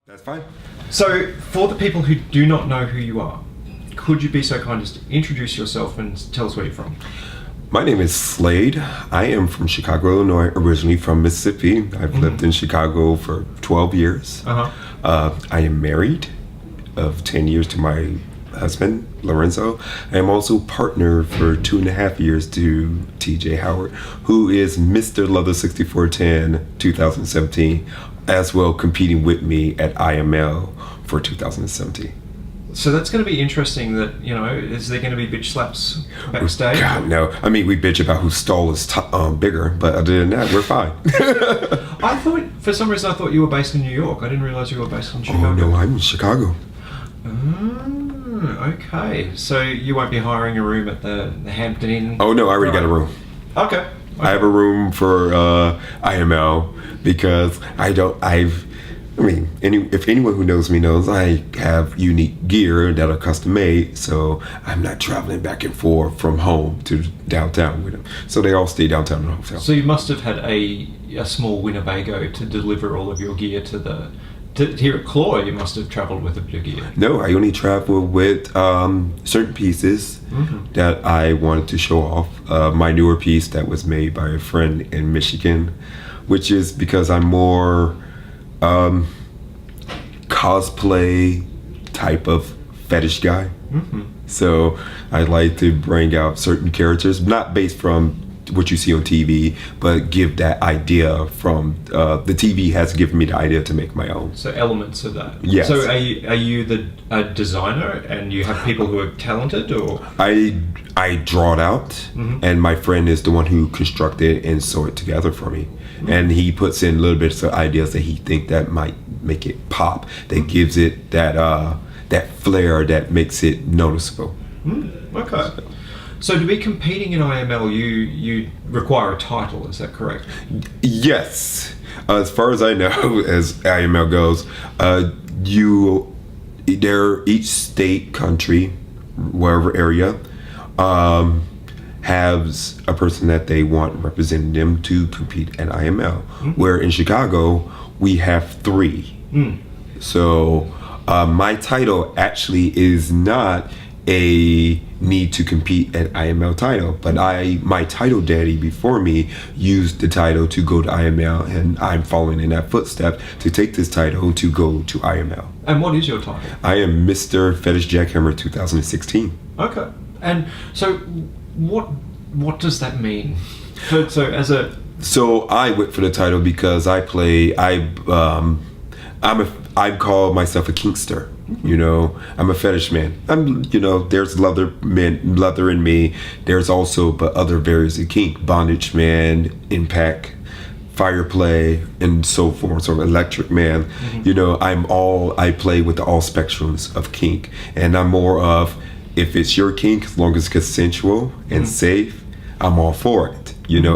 That's fine. So, for the people who do not know who you are, could you be so kind as to introduce yourself and tell us where you're from? My name is Slade. I am from Chicago, Illinois, originally from Mississippi. I've lived in Chicago for 12 years. I am married of 10 years to my husband, Lorenzo. I am also partner for 2.5 years to TJ Howard, who is Mr. Leather 6410 2017, as well competing with me at IML for 2017. So that's going to be interesting that, is there going to be bitch slaps backstage? God, no. I mean, we bitch about whose stall is bigger, but other than that, we're fine. For some reason, I thought you were based in New York. I didn't realize you were based in Chicago. Oh, no, I'm in Chicago. Okay. So you won't be hiring a room at the Hampton Inn? Oh, no, I already got a room. Okay. I have a room for IML because if anyone who knows me knows I have unique gear that are custom made, so I'm not traveling back and forth from home to downtown with them. So they all stay downtown in the hotel. So you must have had a small Winnebago to deliver all of your gear to here at Claw. You must have traveled with a bit of gear. No, I only travel with certain pieces that I wanted to show off. My newer piece that was made by a friend in Michigan, which is because I'm more cosplay type of fetish guy. So I like to bring out certain characters, not based from what you see on TV, but give that idea from the TV has given me the idea to make my own. So elements of that. Yes. So are you a designer and you have people who are talented, or? I draw it out, and my friend is the one who constructed and sew it together for me. And he puts in little bits of ideas that he think that might make it pop, that gives it that flair that makes it noticeable. Okay. So to be competing in IML, you require a title, is that correct? Yes. As far as I know, as IML goes, each state, country, wherever area, has a person that they want representing them to compete at IML. Where in Chicago, we have 3. So my title actually is not a need to compete at IML title, but my title daddy before me used the title to go to IML, and I'm following in that footstep to take this title to go to IML. And what is your title? I am Mr. Fetish Jackhammer 2016. Okay. And so what does that mean? So I went for the title because I call myself a kinkster. I'm a fetish man. There's leather in me. There's also but other various of kink: bondage man, impact, fire play, and so forth. So electric man. I play with all spectrums of kink, and I'm more of, if it's your kink, as long as it's consensual and safe, I'm all for it.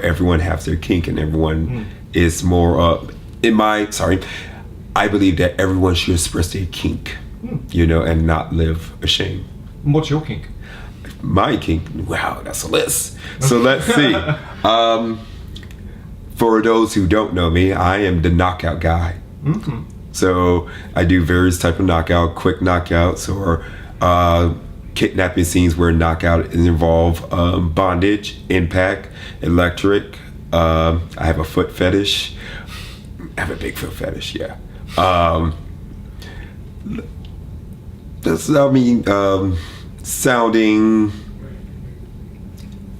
Everyone has their kink, and everyone is more I believe that everyone should express their kink, and not live ashamed. What's your kink? My kink, wow, that's a list. So let's see. For those who don't know me, I am the knockout guy. So I do various type of quick knockouts, or kidnapping scenes where knockout is involved, bondage, impact, electric. I have a foot fetish. I have a big foot fetish, yeah. Sounding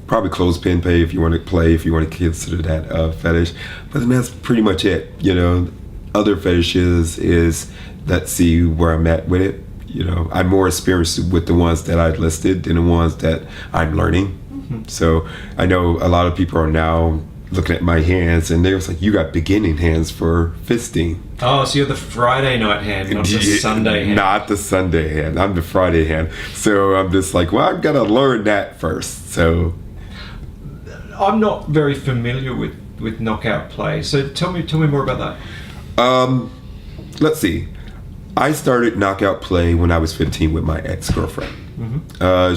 probably clothespin play if you want to consider that fetish, but then that's pretty much it. Other fetishes is, let's see where I'm at with it. I'm more experienced with the ones that I listed than the ones that I'm learning. So I know a lot of people are now looking at my hands, and they was like, "You got beginning hands for fisting." Oh, so you're the Friday night hand, not the Sunday hand. Not the Sunday hand. I'm the Friday hand. So I'm just like, well, I've got to learn that first. So I'm not very familiar with knockout play. So tell me more about that. Let's see. I started knockout play when I was 15 with my ex-girlfriend.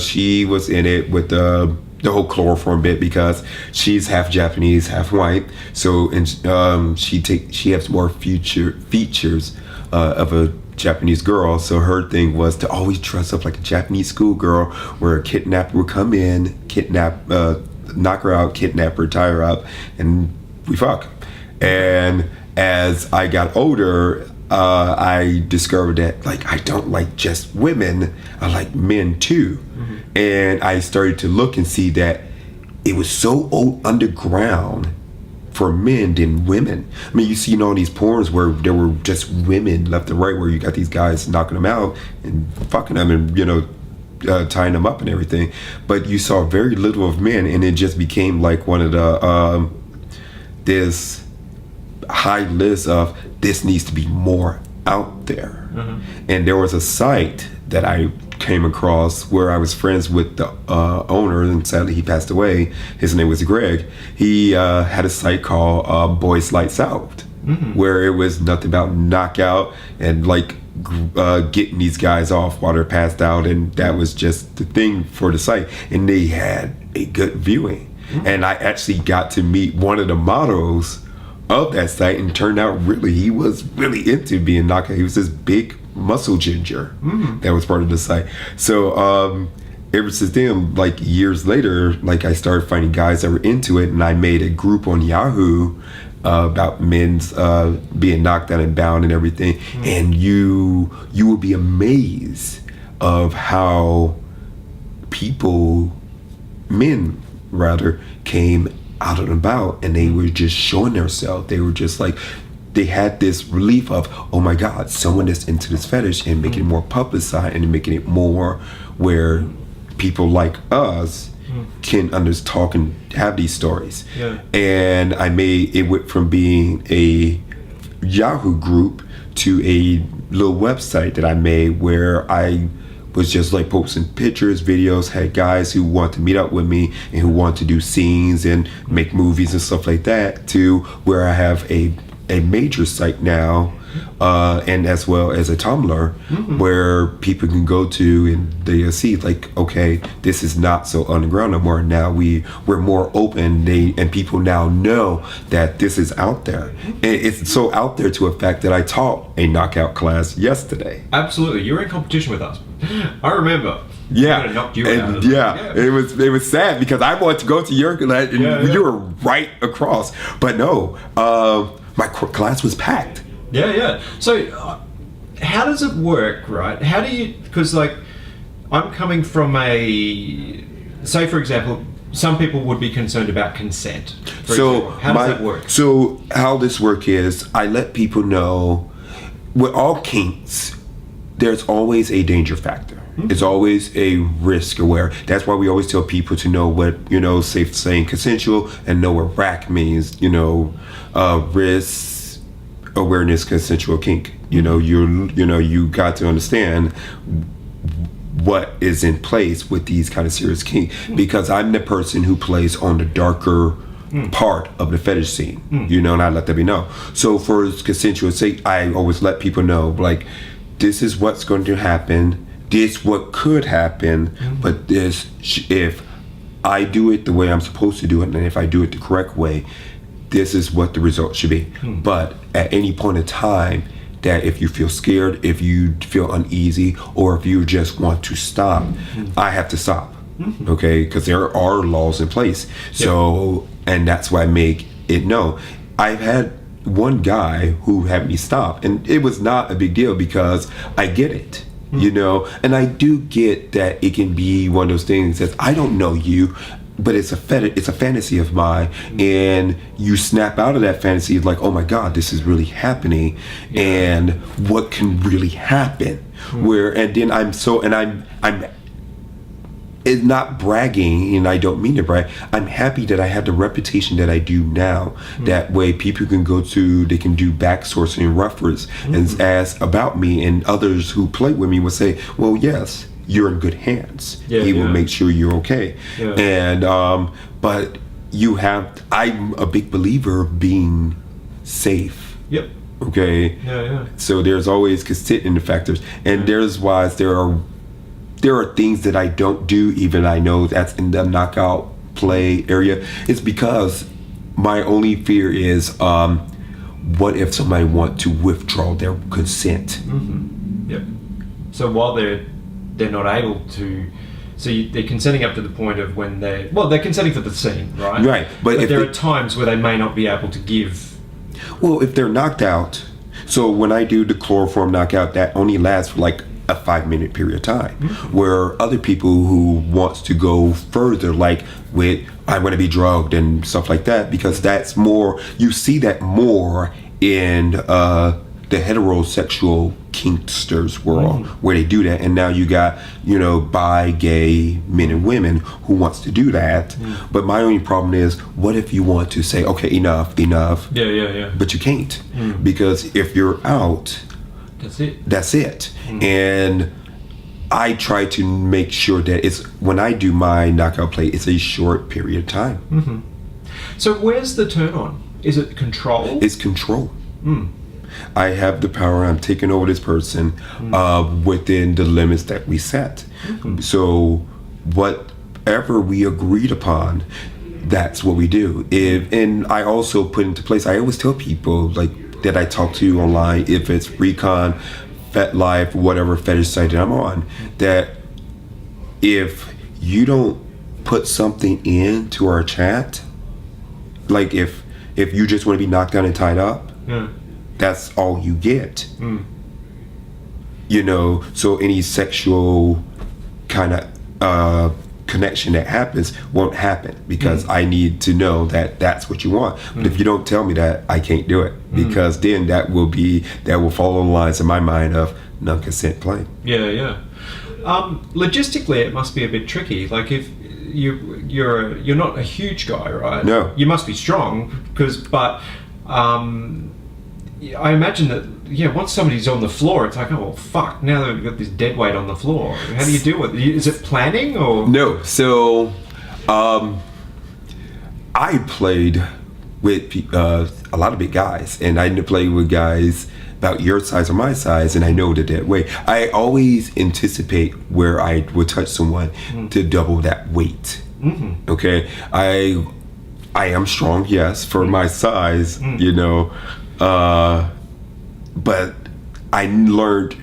She was in it with the whole chloroform bit because she's half Japanese, half white. So she has more features of a Japanese girl. So her thing was to always dress up like a Japanese schoolgirl, where a kidnapper would come in, knock her out, kidnap her, tie her up, and we fuck. And as I got older, I discovered that like I don't like just women, I like men too. Mm-hmm. And I started to look and see that it was so underground for men than women. I mean, you see all these porns where there were just women left and right, where you got these guys knocking them out and fucking them and, tying them up and everything. But you saw very little of men, and it just became like one of the, this high list of this needs to be more out there. Mm-hmm. And there was a site that I came across where I was friends with the owner, and sadly he passed away. His name was Greg. He had a site called Boys Lights Out, mm-hmm. where it was nothing about knockout and like getting these guys off while they're passed out, and that was just the thing for the site. And they had a good viewing, mm-hmm. and I actually got to meet one of the models of that site, and turned out he was really into being knockout. He was this big muscle ginger, mm-hmm. that was part of the site. So ever since then, like years later, like I started finding guys that were into it, and I made a group on Yahoo about men's being knocked out and bound and everything. Mm-hmm. And you will be amazed of how men came out and about, and they were just showing themselves. They were just like, they had this relief of, oh my God, someone is into this fetish, and making it more publicized and making it more where people like us can talk and have these stories. Yeah. And it went from being a Yahoo group to a little website that I made, where I was just like posting pictures, videos, had guys who want to meet up with me and who want to do scenes and make movies and stuff like that, to where I have a major site now, and as well as a Tumblr, mm-hmm. where people can go to and they'll see like, okay, this is not so underground no more. Now we're more open, and people now know that this is out there. And it's so out there to a fact that I taught a knockout class yesterday. Absolutely. You were in competition with us. I remember. Yeah, knocked you out. Yeah, it was sad because I wanted to go to your class, and you were right across. But no, my class was packed. Yeah. So, how does it work, right? How do you? Because like, I'm coming from say for example, some people would be concerned about consent. How does that work? So how this work is, I let people know with all kinks, there's always a danger factor. Mm-hmm. It's always a risk aware. That's why we always tell people to know what, safe saying consensual, and know what RAC means, risk awareness consensual kink. You got to understand what is in place with these kind of serious kink, because I'm the person who plays on the darker part of the fetish scene, and I let that be known. So for consensual sake, I always let people know, like, this is what's going to happen, this what could happen, but this, if I do it the way I'm supposed to do it, and if I do it the correct way, this is what the result should be. But at any point in time, that if you feel scared, if you feel uneasy, or if you just want to stop, I have to stop. Okay, because there are laws in place. So, and that's why I make it known. I've had one guy who had me stop, and it was not a big deal because I get it, and I do get that it can be one of those things that I don't know you, but it's a fantasy of mine, and you snap out of that fantasy like, oh my God, this is really happening, and what can really happen? I'm it's not bragging, and I don't mean to brag. I'm happy that I have the reputation that I do now. That way people can they can do back sourcing and reference and ask about me, and others who play with me will say, well, yes, you're in good hands. He will make sure you're okay. And but I'm a big believer of being safe. Okay. So there's always constituent factors, and there are things that I don't do, even I know that's in the knockout play area. It's because my only fear is what if somebody want to withdraw their consent? Yep. So while they're not able to, they're consenting up to the point of when they're consenting for the scene, right? Right. But there are times where they may not be able to give. Well, if they're knocked out, so when I do the chloroform knockout, that only lasts for like a 5-minute period of time. Where other people who wants to go further, like with I want to be drugged and stuff like that, because that's more, you see that more in the heterosexual kinksters world, where they do that. And now you got, bi, gay men and women who wants to do that. But my only problem is, what if you want to say, okay, enough, Yeah. but you can't, because if you're out, that's it. And I try to make sure that when I do my knockout play, it's a short period of time. So where's the turn on? Is it control? It's control. I have the power. I'm taking over this person within the limits that we set. So whatever we agreed upon, that's what we do. And I also put into place, I always tell people like that I talk to online, if it's Recon, FetLife, whatever fetish site that I'm on, that if you don't put something into our chat, like if you just want to be knocked down and tied up, that's all you get. So any sexual kind of connection that happens won't happen, because I need to know that that's what you want. But if you don't tell me that, I can't do it, because then that will follow the lines in my mind of non-consent play. Yeah. Logistically, it must be a bit tricky. Like if you're not a huge guy, right? No. You must be strong, but I imagine that once somebody's on the floor, it's like, oh well, fuck! Now that we've got this dead weight on the floor, how do you deal with it? Is it planning or no? So, I played with a lot of big guys, and I didn't play with guys about your size or my size, and I know the dead weight. I always anticipate where I would touch someone to double that weight. Okay, I am strong, yes, for my size, but I learned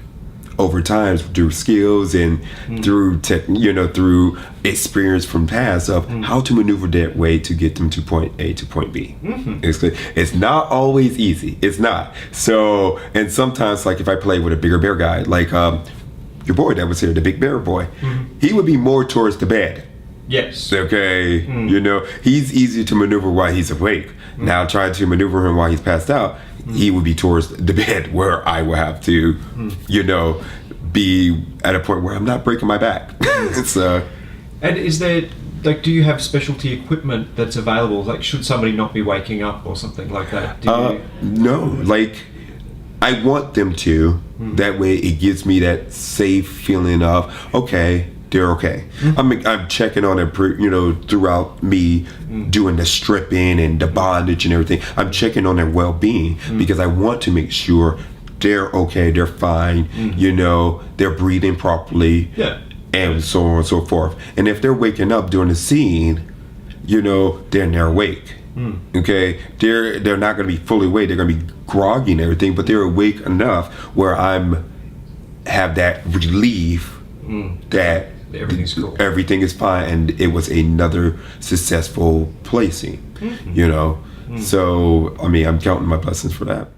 over time through skills and through through experience from past of how to maneuver that way to get them to point A to point B. It's not always easy. It's not. So, and sometimes, like if I play with a bigger bear guy, like your boy that was here, the big bear boy, he would be more towards the bed. Yes. Okay. He's easy to maneuver while he's awake. Now trying to maneuver him while he's passed out, he would be towards the bed, where I would have to, be at a point where I'm not breaking my back. And is there, like, do you have specialty equipment that's available? Like, should somebody not be waking up or something like that? No, like, I want them to. That way it gives me that safe feeling of, okay, they're okay. I'm checking on it, throughout me doing the stripping and the bondage and everything. I'm checking on their well-being, because I want to make sure they're okay, they're fine, they're breathing properly, and so on and so forth. And if they're waking up during the scene, then they're awake. Okay, they're not going to be fully awake. They're going to be groggy and everything, but they're awake enough where have that relief that everything's cool. Everything is fine, and it was another successful placing. So I mean, I'm counting my blessings for that.